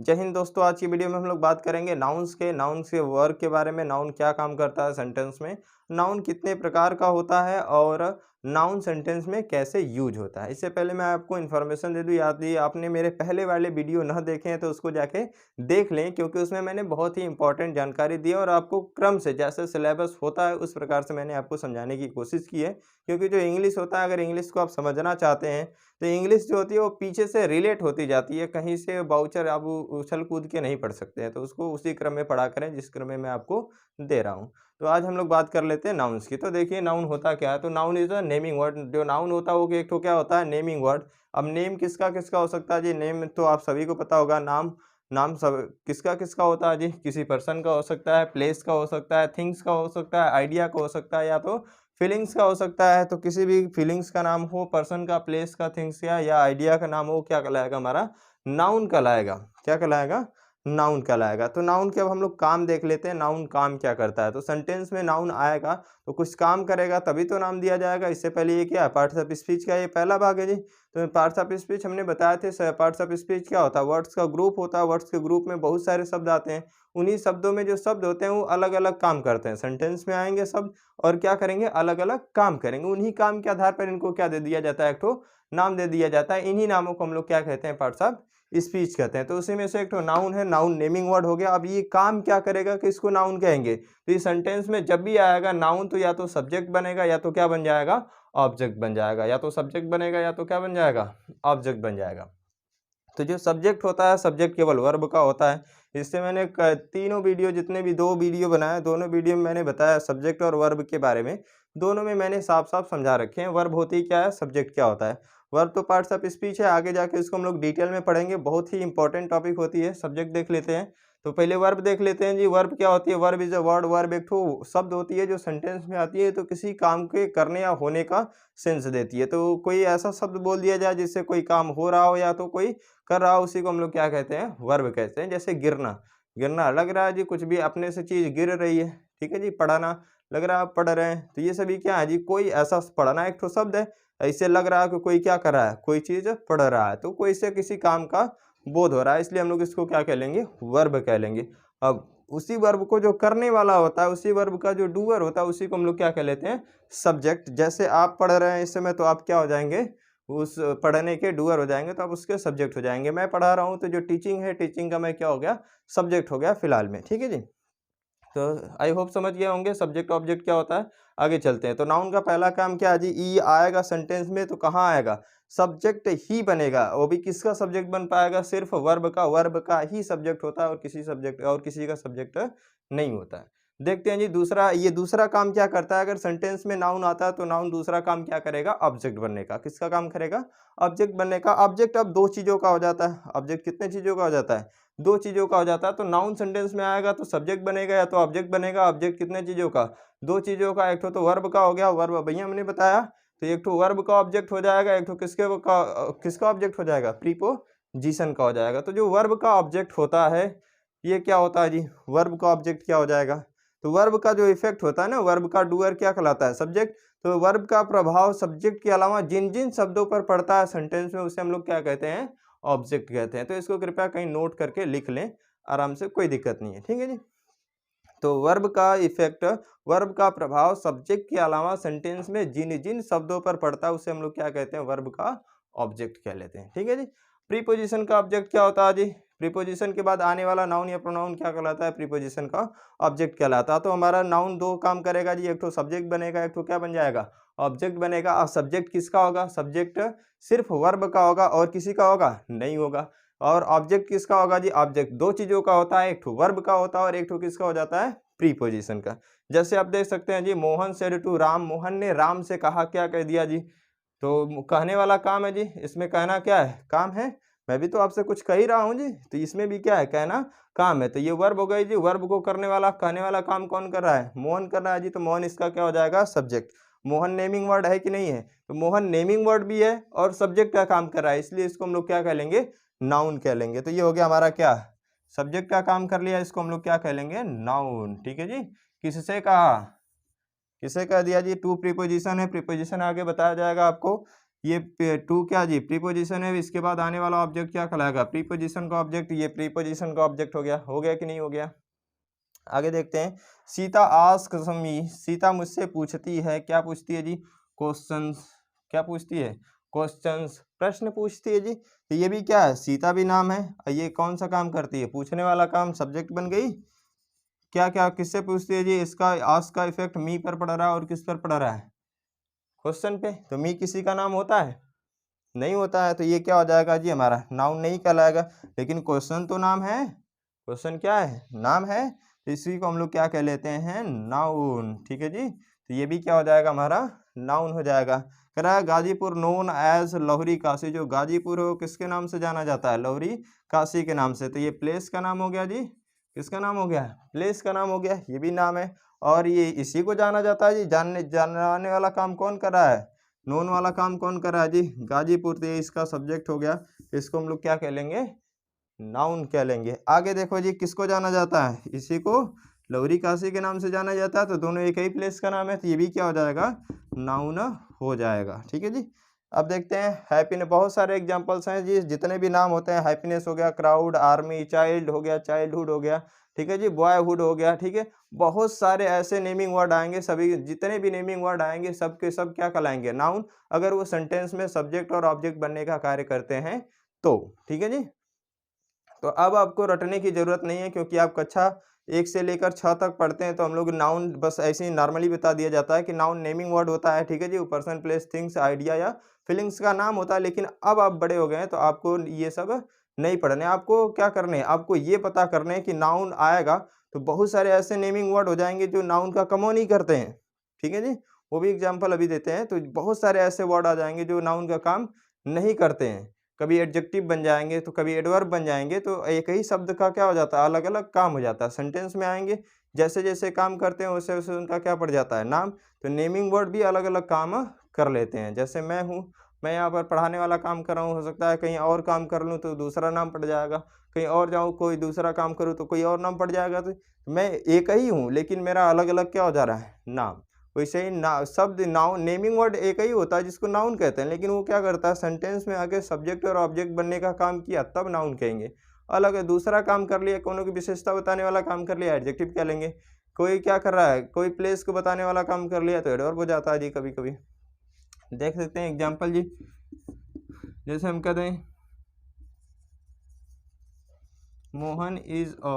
जय हिंद दोस्तों। आज की वीडियो में हम लोग बात करेंगे नाउन्स के वर्ग के बारे में। नाउन क्या काम करता है सेंटेंस में, नाउन कितने प्रकार का होता है और नाउन सेंटेंस में कैसे यूज होता है। इससे पहले मैं आपको इन्फॉर्मेशन दे दूं, यदि आपने मेरे पहले वाले वीडियो न देखे हैं तो उसको जाके देख लें, क्योंकि उसमें मैंने बहुत ही इंपॉर्टेंट जानकारी दी है और आपको क्रम से जैसे सिलेबस होता है उस प्रकार से मैंने आपको समझाने की कोशिश की है। क्योंकि जो इंग्लिश होता है, अगर इंग्लिश को आप समझना चाहते हैं तो इंग्लिश जो होती है वो पीछे से रिलेट होती जाती है, कहीं से बाउचर आप उछल कूद के नहीं पढ़ सकते हैं। तो उसको उसी क्रम में पढ़ा करें जिस क्रम में मैं आपको दे रहा हूँ। तो आज हम लोग बात कर लेते हैं नाउन्स की। तो देखिए नाउन होता क्या है। तो noun is a naming word. जो नाउन होता है वो एक तो क्या होता है, नेमिंग वर्ड। अब नेम किसका किसका हो सकता है जी। नेम तो आप सभी को पता होगा। नाम नाम सब किसका किसका होता है जी। किसी पर्सन का हो सकता है, प्लेस का हो सकता है, थिंग्स का हो सकता है, आइडिया का हो सकता है, या तो फीलिंग्स का हो सकता है। तो किसी भी फीलिंग्स का नाम हो, पर्सन का, प्लेस का, थिंग्स का या आइडिया का नाम हो, क्या कहलाएगा हमारा, नाउन कहलाएगा। क्या कहलाएगा, नाउन कहलाएगा। तो नाउन के अब हम लोग काम देख लेते हैं, नाउन काम क्या करता है। तो सेंटेंस में नाउन आएगा तो कुछ काम करेगा तभी तो नाम दिया जाएगा। इससे पहले ये क्या है, पार्ट्स ऑफ स्पीच का ये पहला भाग है जी। तो पार्ट्स ऑफ स्पीच हमने बताए थे। पार्ट्स ऑफ स्पीच क्या होता है, वर्ड्स का ग्रुप होता है। वर्ड्स के ग्रुप में बहुत सारे शब्द आते हैं। उन्हीं शब्दों में जो शब्द होते हैं वो अलग अलग काम करते हैं। सेंटेंस में आएंगे शब्द और क्या करेंगे, अलग अलग काम करेंगे। उन्हीं काम के आधार पर इनको क्या दे दिया जाता है, एक ठो नाम दे दिया जाता है। इन्हीं नामों को हम लोग क्या कहते हैं, पार्ट्स ऑफ स्पीच कहते हैं। तो उसी में से एक तो नाउन है, नाउन नेमिंग वर्ड हो गया। अब ये काम क्या करेगा कि इसको नाउन कहेंगे। तो इस सेंटेंस में जब भी आएगा नाउन तो या तो सब्जेक्ट बनेगा या तो क्या बन जाएगा, ऑब्जेक्ट बन जाएगा। या तो सब्जेक्ट बनेगा या तो क्या बन जाएगा, ऑब्जेक्ट बन जाएगा। तो जो सब्जेक्ट होता है, सब्जेक्ट केवल वर्ब का होता है। इससे मैंने तीनों वीडियो, जितने भी 2 वीडियो बनाए, दोनों वीडियो में मैंने बताया सब्जेक्ट और वर्ब के बारे में। दोनों में मैंने साफ साफ समझा रखे हैं, वर्ब होती क्या है, सब्जेक्ट क्या होता है। वर्ब तो पार्ट्स ऑफ स्पीच है, आगे जाके इसको हम लोग डिटेल में पढ़ेंगे। बहुत ही इंपॉर्टेंट टॉपिक होती है। सब्जेक्ट देख लेते हैं। तो पहले वर्ब देख लेते हैं जी। वर्ब क्या होती है, verb is a word. Verb एक ठो शब्द होती है जो सेंटेंस में आती है, तो किसी काम के करने या होने का सेंस देती है। तो कोई ऐसा शब्द बोल दिया जाए जिससे कोई काम हो रहा हो या तो कोई कर रहा हो, उसी को हम लोग क्या कहते हैं, वर्ब कहते हैं। जैसे गिरना, गिरना लग रहा है जी, कुछ भी अपने से चीज गिर रही है, ठीक है जी। पढ़ाना, लग रहा है आप पढ़ रहे हैं। तो ये सभी क्या है जी, कोई ऐसा पढ़ना एक ठो शब्द है। ऐसे लग रहा है कि कोई क्या कर रहा है, कोई चीज पढ़ रहा है, तो कोई से किसी काम का बोध हो रहा है, इसलिए हम लोग इसको क्या कह लेंगे, वर्ब कह लेंगे। अब उसी वर्ब को जो करने वाला होता है, उसी वर्ब का जो डूअर होता है, उसी को हम लोग क्या कह लेते हैं, सब्जेक्ट। जैसे आप पढ़ रहे हैं इस समय, तो आप क्या हो जाएंगे, उस पढ़ने के डूअर हो जाएंगे, तो आप उसके सब्जेक्ट हो जाएंगे। मैं पढ़ा रहा हूँ तो जो टीचिंग है, टीचिंग का मैं क्या हो गया, सब्जेक्ट हो गया फिलहाल में, ठीक है जी। तो आई होप समझ गए होंगे सब्जेक्ट ऑब्जेक्ट क्या होता है। आगे चलते हैं। तो नाउन का पहला काम क्या है जी, ई आएगा सेंटेंस में तो कहाँ आएगा, सब्जेक्ट ही बनेगा। वो भी किसका सब्जेक्ट बन पाएगा, सिर्फ वर्ब का। वर्ब का ही सब्जेक्ट होता है और किसी सब्जेक्ट और किसी का सब्जेक्ट नहीं होता है। देखते हैं जी दूसरा, ये दूसरा काम क्या करता है। अगर सेंटेंस में नाउन आता है तो नाउन दूसरा काम क्या करेगा, ऑब्जेक्ट बनने का। किसका काम करेगा, ऑब्जेक्ट बनने का। ऑब्जेक्ट अब 2 चीजों का हो जाता है। ऑब्जेक्ट कितने चीजों का हो जाता है, 2 चीज़ों का हो जाता है। तो नाउन सेंटेंस में आएगा तो सब्जेक्ट बनेगा या तो ऑब्जेक्ट बनेगा। ऑब्जेक्ट कितने चीज़ों का, 2 चीज़ों का। एक तो वर्ब का हो गया, वर्ब भैया हमने बताया। तो एक तो वर्ब का ऑब्जेक्ट हो जाएगा, एक तो किसका ऑब्जेक्ट हो जाएगा, प्रीपोजिशन का हो जाएगा। तो जो वर्ब का ऑब्जेक्ट होता है, ये क्या होता है जी, वर्ब का ऑब्जेक्ट क्या हो जाएगा। तो वर्ब का जो इफेक्ट होता है ना, वर्ब का डूअर क्या कहलाता है, सब्जेक्ट। तो वर्ब का प्रभाव सब्जेक्ट के अलावा जिन जिन शब्दों पर पड़ता है सेंटेंस में, उसे हम लोग क्या कहते हैं, ऑब्जेक्ट कहते हैं। तो इसको कृपया कहीं नोट करके लिख लें आराम से, कोई दिक्कत नहीं है, ठीक है जी। तो वर्ब का इफेक्ट, वर्ब का प्रभाव सब्जेक्ट के अलावा सेंटेंस में जिन जिन शब्दों पर पड़ता है उसे हम लोग क्या कहते हैं, वर्ब का ऑब्जेक्ट कह लेते हैं, ठीक है जी। प्रीपोजिशन का ऑब्जेक्ट क्या होता है जी, प्रीपोजिशन के बाद आने वाला नाउन या प्रोनाउन क्या कहलाता है, प्रीपोजिशन का ऑब्जेक्ट कहलाता है। तो हमारा नाउन 2 काम करेगा जी, एक तो सब्जेक्ट बनेगा, एक तो क्या बन जाएगा, ऑब्जेक्ट बनेगा। अब सब्जेक्ट किसका होगा, सब्जेक्ट सिर्फ वर्ब का होगा और किसी का होगा, नहीं होगा। और ऑब्जेक्ट किसका होगा जी, ऑब्जेक्ट 2 चीजों का होता है, एक तो वर्ब का होता है और एक तो किसका हो जाता है, प्रीपोजिशन का। जैसे आप देख सकते हैं जी, मोहन सेड टू राम, मोहन ने राम से कहा, क्या कह दिया जी। तो कहने वाला काम है जी, इसमें कहना क्या है, काम है। मैं भी तो आपसे कुछ कह ही रहा हूँ जी, तो इसमें भी क्या है, कहना काम है। तो ये वर्ब हो गई जी, वर्ब को करने वाला, कहने वाला काम कौन कर रहा है, मोहन कर रहा है जी। तो मोहन इसका क्या हो जाएगा, सब्जेक्ट। मोहन नेमिंग वर्ड है कि नहीं है, तो मोहन नेमिंग वर्ड भी है और सब्जेक्ट का काम कर रहा है, इसलिए इसको हम लोग क्या कह लेंगे, नाउन कह लेंगे। तो ये हो गया हमारा क्या, सब्जेक्ट का काम कर लिया, इसको हम लोग क्या कह लेंगे, नाउन, ठीक है जी। किससे कहा, किसे कह दिया जी, टू प्रीपोजिशन है, प्रीपोजिशन आगे बताया जाएगा आपको। ये टू क्या जी प्रीपोजिशन है, इसके बाद आने वाला ऑब्जेक्ट क्या कहलाएगा, प्रीपोजिशन का ऑब्जेक्ट, ये प्रीपोजिशन का ऑब्जेक्ट हो गया कि नहीं हो गया। आगे देखते हैं, सीता आस्क्स मी, सीता मुझसे पूछती है, क्या पूछती है जी, क्वेश्चंस, क्या पूछती है, क्वेश्चंस, प्रश्न पूछती है जी। तो ये भी क्या है, सीता भी नाम है, और ये कौन सा काम करती है, पूछने वाला काम, सब्जेक्ट बन गई। क्या क्या किससे पूछती है जी, इसका आस्क का इफेक्ट मी पर पड़ रहा है और किस पर पड़ रहा है, क्वेश्चन पे। तो मी किसी का नाम होता है, नहीं होता है, तो ये क्या हो जाएगा जी, हमारा नाउन नहीं कहलाएगा। लेकिन क्वेश्चन तो नाम है, क्वेश्चन क्या है, नाम है, तो इसी को हम लोग क्या कह लेते हैं, नाउन। ठीक है जी, तो ये भी क्या हो जाएगा, हमारा नाउन हो जाएगा। कह रहा है Ghazipur known as lorry Kashi, जो गाजीपुर है वो किसके नाम से जाना जाता है, लौहरी काशी के नाम से। तो ये प्लेस का नाम हो गया जी, किसका नाम हो गया, प्लेस का नाम हो गया, ये भी नाम है। और ये इसी को जाना जाता है जी, जानने वाला काम कौन कर रहा है, नोन वाला काम कौन कर रहा है जी, गाजीपुर। तो ये इसका सब्जेक्ट हो गया, इसको हम लोग क्या कह लेंगे, नाउन कह लेंगे। आगे देखो जी, किसको जाना जाता है, इसी को लौहरी काशी के नाम से जाना जाता है, तो दोनों एक ही प्लेस का नाम है, तो ये भी क्या हो जाएगा, नाउन हो जाएगा। ठीक है जी। अब देखते हैं हैप्पीनेस, बहुत सारे एग्जांपल्स हैं जी, जितने भी नाम होते हैं, हैप्पीनेस हो गया, क्राउड, आर्मी, चाइल्ड हो गया, चाइल्डहुड हो गया, ठीक है जी, बॉयहुड हो गया, ठीक है। बहुत सारे ऐसे नेमिंग वर्ड आएंगे, सभी जितने भी नेमिंग वर्ड आएंगे सब के सब क्या कहलाएंगे, नाउन, अगर वो सेंटेंस में सब्जेक्ट और ऑब्जेक्ट बनने का कार्य करते हैं तो। ठीक है जी। तो अब आपको रटने की ज़रूरत नहीं है, क्योंकि आप कक्षा 1 से लेकर 6 तक पढ़ते हैं, तो हम लोग नाउन बस ऐसे ही नॉर्मली बता दिया जाता है कि नाउन नेमिंग वर्ड होता है। ठीक है जी, वो पर्सन, प्लेस, थिंग्स, आइडिया या फीलिंग्स का नाम होता है। लेकिन अब आप बड़े हो गए हैं, तो आपको ये सब नहीं पढ़ने, आपको क्या करने हैं, आपको ये पता करने हैं कि नाउन आएगा तो बहुत सारे ऐसे नेमिंग वर्ड हो जाएंगे जो नाउन का कम नहीं करते हैं। ठीक है जी, वो भी एग्जाम्पल अभी देते हैं। तो बहुत सारे ऐसे वर्ड आ जाएंगे जो नाउन का काम नहीं करते हैं, कभी एडजेक्टिव बन जाएँगे, तो कभी एडवर्ब बन जाएँगे, तो एक ही शब्द का क्या हो जाता है, अलग-अलग काम हो जाता है। सेंटेंस में आएँगे, जैसे-जैसे काम करते हैं वैसे-वैसे उनका क्या पड़ जाता है, नाम। तो नेमिंग वर्ड भी अलग-अलग काम कर लेते हैं। जैसे मैं हूँ, मैं यहाँ पर पढ़ाने वाला काम कर रहा हूँ, हो सकता है कहीं और काम कर लूँ तो दूसरा नाम पड़ जाएगा, कहीं और जाऊँ कोई दूसरा काम करूँ तो कोई और नाम पड़ जाएगा। तो मैं एक ही हूँ, लेकिन मेरा अलग-अलग क्या हो जा रहा है, नाम। वैसे ही ना शब्द नाउन, नेमिंग वर्ड एक ही होता है जिसको नाउन कहते हैं, लेकिन वो क्या करता है, सेंटेंस में आके सब्जेक्ट और ऑब्जेक्ट बनने का काम किया तब नाउन कहेंगे। अलग है, दूसरा काम कर लिया, कोनो की विशेषता बताने वाला काम कर लिया, एडजेक्टिव कह लेंगे। कोई क्या कर रहा है, कोई प्लेस को बताने वाला काम कर लिया तो एडवर्ब हो जाता है जी कभी-कभी। देख सकते हैं एग्जाम्पल जी, जैसे हम कहते हैं मोहन इज अ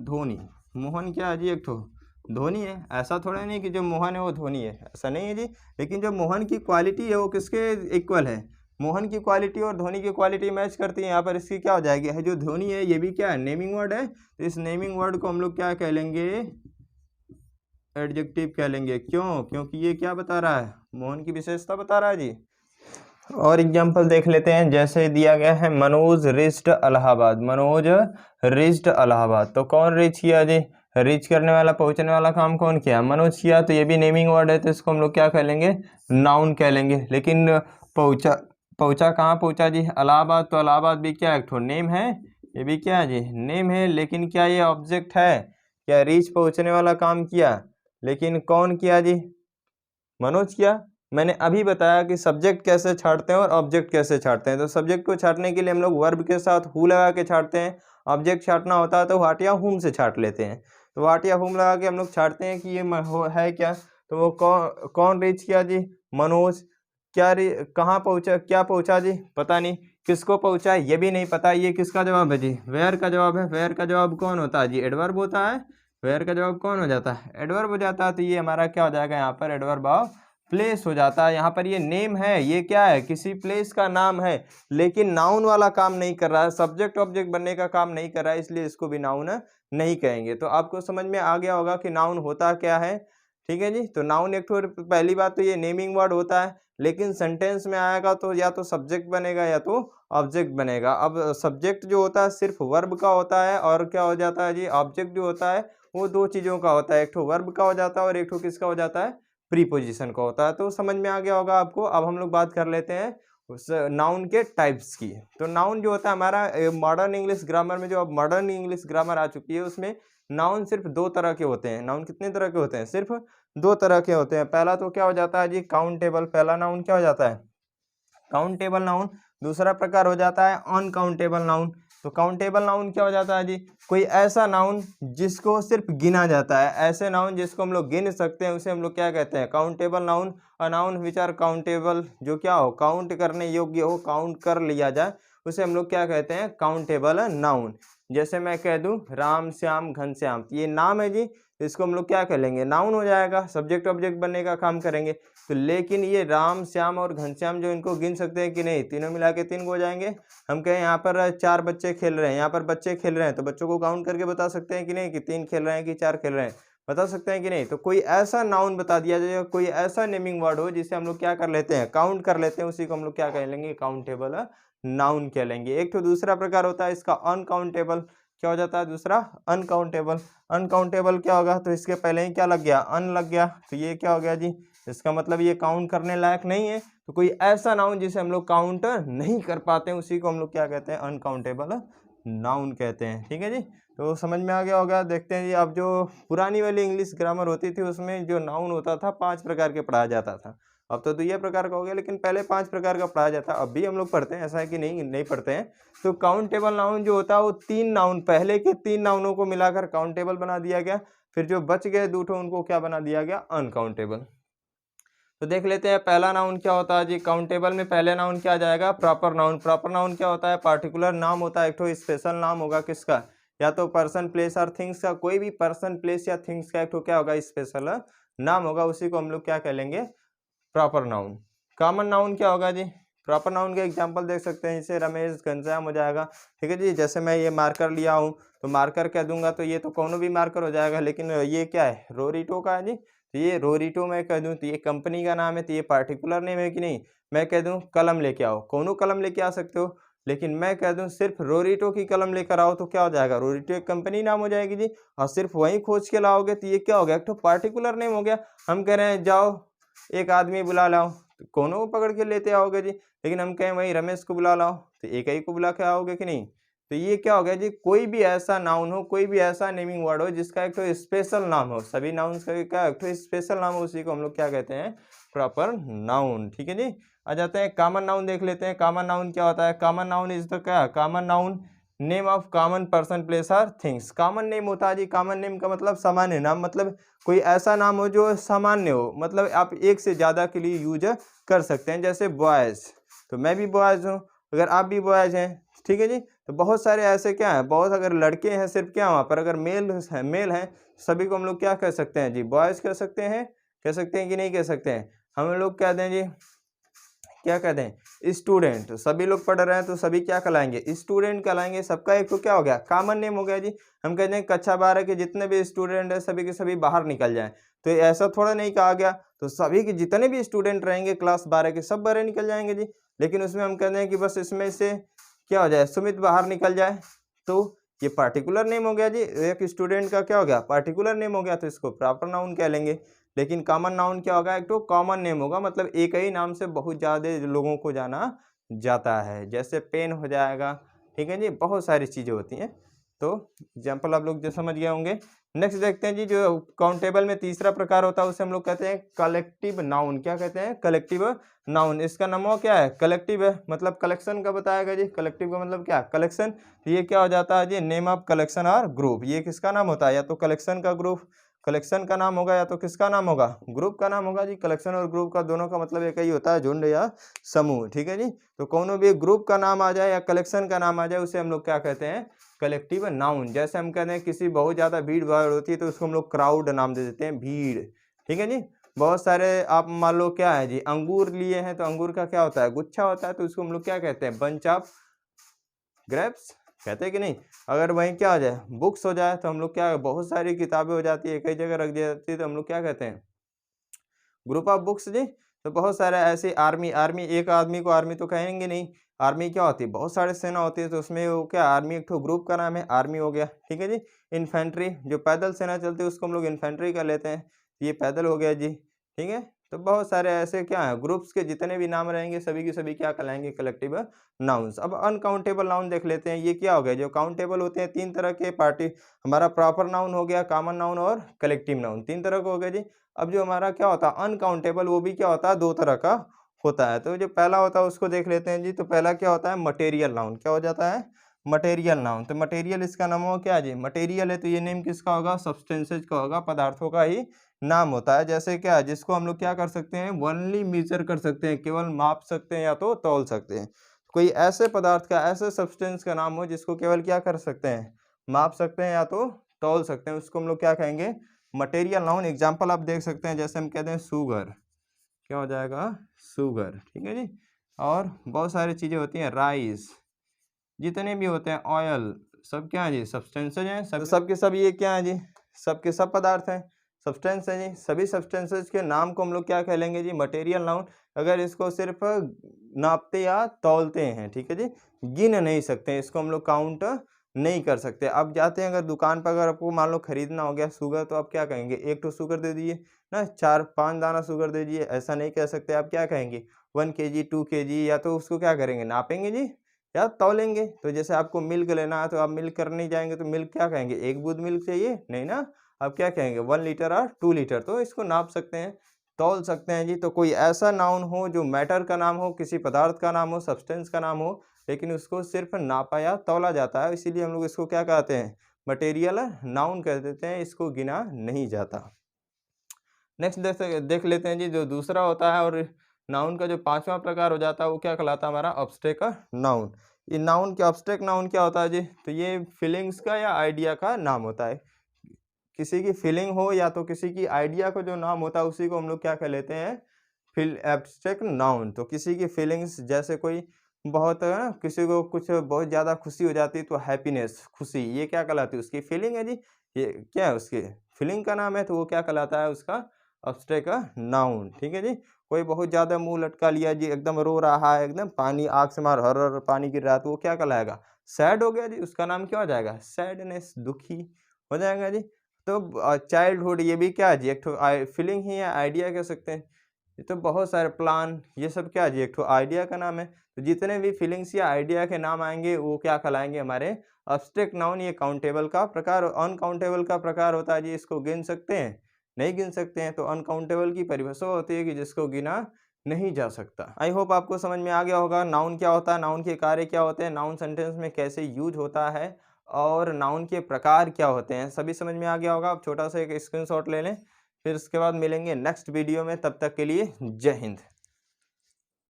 धोनी। मोहन क्या है जी, एक ठो धोनी है। ऐसा थोड़ा नहीं कि जो मोहन है वो धोनी है, ऐसा नहीं है जी। लेकिन जो मोहन की क्वालिटी है वो किसके इक्वल है, मोहन की क्वालिटी और धोनी की क्वालिटी मैच करती है। यहाँ पर इसकी क्या हो जाएगी, है जो धोनी है ये भी क्या है, नेमिंग वर्ड है। तो इस नेमिंग वर्ड को हम लोग क्या कह लेंगे, एडजेक्टिव कह लेंगे। क्यों, क्योंकि ये क्या बता रहा है, मोहन की विशेषता बता रहा है जी। और एग्जाम्पल देख लेते हैं, जैसे दिया गया है मनोज रिच्ड इलाहाबाद, मनोज रिच्ड इलाहाबाद। तो कौन रीच किया जी, रीच करने वाला, पहुंचने वाला काम कौन किया, मनोज किया। तो ये भी नेमिंग वर्ड है, तो इसको हम लोग क्या कह लेंगे, नाउन कह लेंगे। लेकिन पहुंचा, पहुंचा कहाँ पहुंचा जी, इलाहाबाद। तो इलाहाबाद भी क्या एक ठो नेम है, ये भी क्या है जी, नेम है। लेकिन क्या ये ऑब्जेक्ट है, क्या रीच पहुंचने वाला काम किया, लेकिन कौन किया जी, मनोज किया। मैंने अभी बताया कि सब्जेक्ट कैसे छांटते हैं और ऑब्जेक्ट कैसे छांटते हैं। तो सब्जेक्ट को छांटने के लिए हम लोग वर्ब के साथ हु लगा के छांटते हैं, ऑब्जेक्ट छांटना होता है तो व्हाट या हुम से छांट लेते हैं। तो व्हाट या हुम लगा के हम लोग छांटते हैं कि ये है क्या। तो वो कौन रीच किया जी, मनोज। क्या कहाँ पहुँचा, क्या पहुँचा जी, पता नहीं। किसको पहुँचा ये भी नहीं पता। ये किसका जवाब है जी, वेयर का जवाब है। वेयर का जवाब कौन होता है जी, एडवर्ब होता है। वेयर का जवाब कौन हो जाता है, एडवर्ब हो जाता है। तो ये हमारा क्या हो जाएगा, यहाँ पर एडवर्ब ऑफ प्लेस हो जाता है। यहाँ पर ये नेम है, ये क्या है, किसी प्लेस का नाम है, लेकिन नाउन वाला काम नहीं कर रहा है, सब्जेक्ट ऑब्जेक्ट बनने का काम नहीं कर रहा है, इसलिए इसको भी नाउन नहीं कहेंगे। तो आपको समझ में आ गया होगा कि नाउन होता क्या है। ठीक है जी। तो नाउन एक तो पहली बात तो ये नेमिंग वर्ड होता है, लेकिन सेंटेंस में आएगा तो या तो सब्जेक्ट बनेगा या तो ऑब्जेक्ट बनेगा। अब सब्जेक्ट जो होता है सिर्फ वर्ब का होता है, और क्या हो जाता है जी, ऑब्जेक्ट जो होता है वो दो चीज़ों का होता है, एक तो वर्ब का हो जाता है और एक तो किसका हो जाता है, प्रीपोजिशन का होता है। तो समझ में आ गया होगा आपको। अब हम लोग बात कर लेते हैं उस नाउन के टाइप्स की। तो नाउन जो होता है हमारा मॉडर्न इंग्लिश ग्रामर में, जो अब मॉडर्न इंग्लिश ग्रामर आ चुकी है, उसमें नाउन सिर्फ दो तरह के होते हैं। नाउन कितने तरह के होते हैं, सिर्फ दो तरह के होते हैं। पहला तो क्या हो जाता है जी, काउंटेबल। पहला नाउन क्या हो जाता है, काउंटेबल नाउन। दूसरा प्रकार हो जाता है अनकाउंटेबल नाउन। तो काउंटेबल नाउन क्या हो जाता है जी, कोई ऐसा नाउन जिसको सिर्फ गिना जाता है, ऐसे नाउन जिसको हम लोग गिन सकते हैं उसे हम लोग क्या कहते हैं, countable noun. A noun which are countable, जो क्या हो, काउंट करने योग्य हो, काउंट कर लिया जाए, उसे हम लोग क्या कहते हैं, काउंटेबल नाउन। जैसे मैं कह दूं राम श्याम घनश्याम, ये नाम है जी, इसको हम लोग क्या कह लेंगे, नाउन हो जाएगा, सब्जेक्ट ऑब्जेक्ट बनने का काम करेंगे। तो लेकिन ये राम श्याम और घनश्याम जो, इनको गिन सकते हैं कि नहीं, तीनों मिला के 3 हो जाएंगे। हम कहें यहाँ पर 4 बच्चे खेल रहे हैं, यहाँ पर बच्चे खेल रहे हैं, तो बच्चों को काउंट करके बता सकते हैं कि नहीं, कि 3 खेल रहे हैं कि 4 खेल रहे हैं, बता सकते हैं कि नहीं। तो कोई ऐसा नाउन बता दिया जाए, कोई ऐसा नेमिंग वर्ड हो जिसे हम लोग क्या कर लेते हैं, काउंट कर लेते हैं, उसी को हम लोग क्या कह लेंगे, काउंटेबल नाउन कह लेंगे। एक तो दूसरा प्रकार होता है इसका अनकाउंटेबल। क्या हो जाता है दूसरा, अनकाउंटेबल। अनकाउंटेबल क्या होगा, तो इसके पहले ही क्या लग गया, अन लग गया, तो ये क्या हो गया जी, इसका मतलब ये काउंट करने लायक नहीं है। तो कोई ऐसा नाउन जिसे हम लोग काउंट नहीं कर पाते हैं, उसी को हम लोग क्या कहते हैं, अनकाउंटेबल नाउन कहते हैं। ठीक है जी, तो समझ में आ गया होगा। देखते हैं जी, अब जो पुरानी वाली इंग्लिश ग्रामर होती थी उसमें जो नाउन होता था 5 प्रकार के पढ़ाया जाता था। अब तो ये प्रकार का हो गया, लेकिन पहले 5 प्रकार का पढ़ाया जाता, अब भी हम लोग पढ़ते हैं, ऐसा है कि नहीं पढ़ते हैं। तो काउंटेबल नाउन जो होता है वो 3 नाउन, पहले के 3 नाउनों को मिलाकर काउंटेबल बना दिया गया, फिर जो बच गए 2 ठो उनको क्या बना दिया गया, अनकाउंटेबल। तो देख लेते हैं पहला नाउन क्या होता है जी, काउंटेबल में पहले नाउन क्या आ जाएगा, प्रॉपर नाउन। प्रॉपर नाउन क्या होता है, पार्टिकुलर नाम होता है, एक तो स्पेशल नाम होगा किसका, या तो पर्सन प्लेस और थिंग्स का, कोई भी पर्सन प्लेस या थिंग्स का एक तो क्या होगा, स्पेशल नाम होगा, उसी को हम लोग क्या कह लेंगे, प्रॉपर नाउन। कॉमन नाउन क्या होगा जी, प्रॉपर नाउन के एग्जांपल देख सकते हैं, जैसे रमेश घनश्याम हो जाएगा। ठीक है जी, जैसे मैं ये मार्कर लिया हूँ तो मार्कर कह दूंगा तो ये तो कोनो भी मार्कर हो जाएगा, लेकिन ये क्या है, रोरिटो का है जी, तो ये रोरिटो मैं कह दूं तो ये कंपनी का नाम है, तो ये पार्टिकुलर नेम है कि नहीं। मैं कह दूं कलम लेके आओ, कोनो कलम लेके आ सकते हो, लेकिन मैं कह दूं सिर्फ रोरिटो की कलम लेकर आओ तो क्या हो जाएगा, रोरिटो एक कंपनी नाम हो जाएगी जी। और सिर्फ वहीं खोज के लाओगे तो ये क्या हो गया, एक तो पार्टिकुलर नेम हो गया। हम कह रहे हैं जाओ एक आदमी बुला लाओ, तो कोनो को पकड़ के लेते आओगे जी, लेकिन हम कहें वही रमेश को बुला लाओ तो एक ही को बुला के आओगे कि नहीं। तो ये क्या हो गया जी, कोई भी ऐसा नाउन हो, कोई भी ऐसा नेमिंग वर्ड हो जिसका एक तो स्पेशल नाम हो, सभी नाउन्स का क्या एक तो स्पेशल नाम हो, उसी को हम लोग क्या कहते हैं, प्रॉपर नाउन। ठीक है जी, आ जाते हैं कॉमन नाउन देख लेते हैं। कॉमन नाउन क्या होता है, कॉमन नाउन इज द क्या, common noun name of common person place or things. Common name होता है जी, कॉमन नेम का मतलब सामान्य नाम, मतलब कोई ऐसा नाम हो जो सामान्य हो, मतलब आप एक से ज़्यादा के लिए यूज कर सकते हैं। जैसे बॉयज़, तो मैं भी बॉयज़ हूँ, अगर आप भी बॉयज़ हैं, ठीक है जी। तो बहुत सारे ऐसे क्या हैं, बहुत अगर लड़के हैं सिर्फ क्या वहाँ पर, अगर मेल हैं सभी को हम लोग क्या कह सकते हैं जी, बॉयज़ कह सकते हैं, कह सकते हैं कि नहीं कह सकते हैं। हम लोग कह दें जी, क्या कहते हैं, स्टूडेंट, सभी लोग पढ़ रहे हैं तो सभी क्या कहलाएंगे, स्टूडेंट कहलाएंगे। सबका एक तो क्या हो गया, कॉमन नेम हो गया जी। हम कहते हैं कक्षा 12 के जितने भी स्टूडेंट हैं सभी के सभी बाहर निकल जाएं, तो ऐसा थोड़ा नहीं कहा गया, तो सभी के जितने भी स्टूडेंट रहेंगे क्लास 12 के सब बाहर निकल जाएंगे जी। लेकिन उसमें हम कहते हैं कि बस इसमें से क्या हो जाए, सुमित बाहर निकल जाए, तो ये पार्टिकुलर नेम हो गया जी, एक स्टूडेंट का क्या हो गया, पार्टिकुलर नेम हो गया, तो इसको प्रॉपर नाउन कह लेंगे। लेकिन कॉमन नाउन क्या होगा, एक तो कॉमन नेम होगा, मतलब एक ही नाम से बहुत ज़्यादा लोगों को जाना जाता है, जैसे पेन हो जाएगा। ठीक है जी, बहुत सारी चीज़ें होती हैं, तो एग्जाम्पल आप लोग जो समझ गए होंगे। नेक्स्ट देखते हैं जी, जो काउंटेबल में तीसरा प्रकार होता है उसे हम लोग कहते हैं कलेक्टिव नाउन। क्या कहते हैं, कलेक्टिव नाउन। इसका नाम क्या है, कलेक्टिव है, मतलब कलेक्शन का बताएगा जी। कलेक्टिव का मतलब क्या, कलेक्शन। तो ये क्या हो जाता है जी, नेम ऑफ कलेक्शन और ग्रुप। ये किसका नाम होता है, या तो कलेक्शन का ग्रुप, कलेक्शन का नाम होगा, या तो किसका नाम होगा, ग्रुप का नाम होगा जी। कलेक्शन और ग्रुप का दोनों का मतलब एक ही होता है, झुंड या समूह। ठीक है जी, तो कोनो भी ग्रुप का नाम आ जाए या कलेक्शन का नाम आ जाए उसे हम लोग क्या कहते हैं, कलेक्टिव नाउन। जैसे हम कहते हैं किसी बहुत ज़्यादा भीड़ भाड़ होती है तो उसको हम लोग क्राउड नाम दे देते हैं, भीड़। ठीक है जी, बहुत सारे आप मान लो क्या है जी, अंगूर लिए हैं तो अंगूर का क्या होता है, गुच्छा होता है, तो उसको हम लोग क्या कहते हैं, बंच ऑफ ग्रेप्स कहते हैं कि नहीं। अगर वहीं क्या हो जाए, बुक्स हो जाए, तो हम लोग क्या, बहुत सारी किताबें हो जाती है, कई जगह रख दी जाती है, तो हम लोग क्या कहते हैं, ग्रुप ऑफ बुक्स जी। तो बहुत सारे ऐसे आर्मी, आर्मी एक आदमी को आर्मी तो कहेंगे नहीं, आर्मी क्या होती है, बहुत सारे सेना होती है, तो उसमें वो क्या, आर्मी एक तो ग्रुप का नाम है, आर्मी हो गया। ठीक है जी, इन्फेंट्री, जो पैदल सेना चलती है उसको हम लोग इन्फेंट्री कर लेते हैं, ये पैदल हो गया जी। ठीक है, तो बहुत सारे ऐसे क्या है, ग्रुप्स के जितने भी नाम रहेंगे सभी के सभी क्या कहलाएंगे, कलेक्टिव नाउन्स। अब अनकाउंटेबल नाउन देख लेते हैं, ये क्या हो गया, जो काउंटेबल होते हैं 3 तरह के पार्टी, हमारा प्रॉपर नाउन हो गया, कॉमन नाउन और कलेक्टिव नाउन, 3 तरह का हो गया जी। अब जो हमारा क्या होता है अनकाउंटेबल, वो भी क्या होता है 2 तरह का होता है। तो जो पहला होता है उसको देख लेते हैं जी। तो पहला क्या होता है? Material noun. क्या हो जाता है? Material noun. तो मटेरियल इसका नाम हुआ क्या जी? मटेरियल है तो ये नेम किसका होगा? सब्सटेंसेस का होगा, पदार्थों का ही नाम होता है। जैसे क्या, जिसको हम लोग क्या कर सकते हैं? ओनली मेजर कर सकते हैं, केवल माप सकते हैं या तो तौल सकते हैं। कोई ऐसे पदार्थ का, ऐसे सब्सटेंस का नाम हो जिसको केवल क्या कर सकते हैं? माप सकते हैं या तो तौल सकते हैं, उसको हम लोग क्या कहेंगे? Material noun. एग्जाम्पल आप देख सकते हैं, जैसे हम कहते हैं शुगर। क्या हो जाएगा? शुगर। ठीक है जी। और बहुत सारी चीज़ें होती हैं, राइस, जितने भी होते हैं, ऑयल, सब क्या है जी? सब्सटेंसेज हैं। सब सब के सब ये क्या है जी? सब के सब पदार्थ हैं, सब्सटेंस हैं जी। सभी सब्सटेंसेज के नाम को हम लोग क्या कह लेंगे जी? Material noun. अगर इसको सिर्फ नापते या तौलते हैं, ठीक है जी, गिन नहीं सकते हैं, इसको हम लोग काउंट नहीं कर सकते। अब जाते हैं अगर दुकान पर, अगर आपको मान लो खरीदना हो गया शुगर, तो आप क्या कहेंगे? एक तो शुगर दे दीजिए ना, 4-5 दाना शुगर दे दीजिए, ऐसा नहीं कह सकते। आप क्या कहेंगे? 1 केजी, 2 केजी, या तो उसको क्या करेंगे? नापेंगे जी या तौलेंगे। तो जैसे आपको मिल्क लेना है तो आप मिल्क करने जाएँगे तो मिल्क क्या कहेंगे? 1 बूँद मिल्क चाहिए? नहीं ना, आप क्या कहेंगे? 1 लीटर और 2 लीटर। तो इसको नाप सकते हैं, तौल सकते हैं जी। तो कोई ऐसा नाउन हो जो मैटर का नाम हो, किसी पदार्थ का नाम हो, सब्सटेंस का नाम हो, लेकिन उसको सिर्फ़ नापा या तौला जाता है, इसीलिए हम लोग इसको क्या कहते हैं? मटेरियल नाउन कह देते हैं, इसको गिना नहीं जाता। नेक्स्ट देख लेते हैं जी, जो दूसरा होता है और नाउन का जो 5वां प्रकार हो जाता है, वो क्या कहलाता है हमारा? Abstract noun. ये नाउन क्या, अब्स्ट्रैक्ट नाउन क्या होता है जी? तो ये फीलिंग्स का या आइडिया का नाम होता है। किसी की फीलिंग हो या तो किसी की आइडिया का जो नाम होता है, उसी को हम लोग क्या कह लेते हैं? Abstract noun. तो किसी की फीलिंग्स, जैसे कोई बहुत किसी को कुछ बहुत ज़्यादा खुशी हो जाती है तो हैप्पीनेस, खुशी, ये क्या कहलाती है? उसकी फीलिंग है जी। ये क्या है? उसकी फीलिंग का नाम है, तो वो क्या कहलाता है? उसका अब्स्ट्रैक्ट नाउन। ठीक है जी। कोई बहुत ज़्यादा मुंह लटका लिया जी, एकदम रो रहा है, एकदम पानी आँख से मार हर हर पानी गिर रहा है, तो वो क्या कहलाएगा? सैड हो गया जी, उसका नाम क्या हो जाएगा? सैडनेस, दुखी हो जाएगा जी। तो चाइल्डहुड, ये भी क्या है जी? एक ठो फीलिंग ही है, आइडिया कह सकते हैं। ये तो बहुत सारे प्लान, ये सब क्या जी? एक ठो आइडिया का नाम है। तो जितने भी फीलिंग्स या आइडिया के नाम आएँगे, वो क्या कहलाएँगे? हमारे अब्स्ट्रैक्ट नाउन। ये काउंटेबल का प्रकार, अनकाउंटेबल का प्रकार होता है जी। इसको गिन सकते हैं? नहीं गिन सकते हैं। तो अनकाउंटेबल की परिभाषा होती है कि जिसको गिना नहीं जा सकता। आई होप आपको समझ में आ गया होगा नाउन क्या होता है, नाउन के कार्य क्या होते हैं, नाउन सेंटेंस में कैसे यूज़ होता है और नाउन के प्रकार क्या होते हैं, सभी समझ में आ गया होगा। आप छोटा सा एक स्क्रीनशॉट ले लें, फिर उसके बाद मिलेंगे नेक्स्ट वीडियो में। तब तक के लिए जय हिंद।